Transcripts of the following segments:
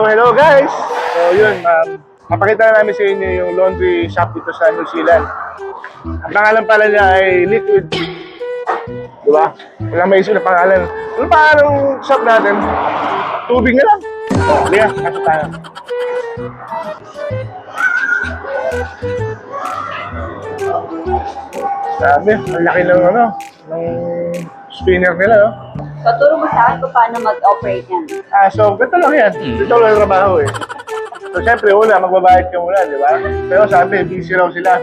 Hello guys! So yun, papakita na namin sa inyo yung laundry shop dito sa New Zealand. Ang pangalan pala niya ay Liquid. Diba? Walang maisip na pangalan. Ano pangalan ng shop natin? Tubig na lang. Liga, kasok tayo. Sabi, ang laki ng ng spinner nila, no? Paturo mo sa akin kung paano mag-operate yan. So, ganito lang yan. Dito lang trabaho eh. So, syempre, una, magbabayad ka muna, di ba? Pero sabi, busy raw sila.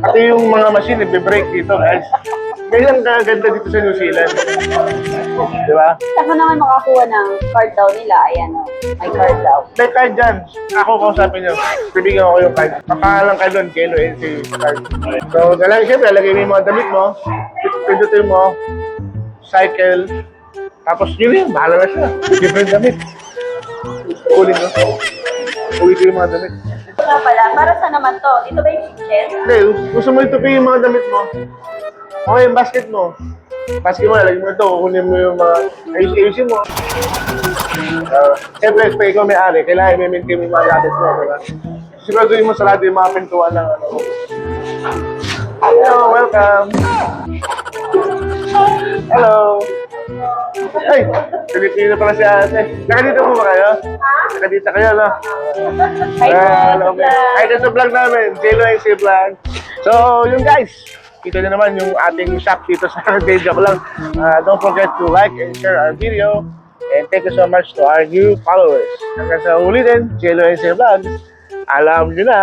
Pati yung mga machine, i-break dito, guys. Ganyan ang ganda dito sa New Zealand. Di ba? Saan ka naman makakuha ng card daw nila? Ayan o, may card daw. May card dyan. Ako kausapin nyo. Bibigyan ko yung card. Papangalan ka doon, Kelo NC card. So, syempre, lagay mo yung mga damit mo. Pindutin mo. Cycle. Tapos yun, bahala na siya. Different damit. Uling no? Uwi ko yung mga damit. Ito nga pala, para saan naman to? Ito ba yung kitchen? Hindi, gusto mo itupi yung mga damit mo. Okay, yung basket mo. Basket mo, lagay mo ito. Kukunin mo yung mga ayusin mo. Siyempre, pag ikaw may-ari, kailangan i-maintain mo yung mga gadgets mo. Diba? Siguraduhin mo sarado yung mga pintuan ng Hello, welcome. Hello. Ay, Pilipino pala si ate. Nakadito po ba kayo? Nakadito kayo, no? Hi po, Hi, sa vlog namin. JLOIC Vlog. So, yun guys. Ito na naman yung ating shop dito sa Joke lang. Don't forget to like and share our video. And thank you so much to our new followers. Hanggang sa ulitin, JLOIC Vlog. Alam nyo na.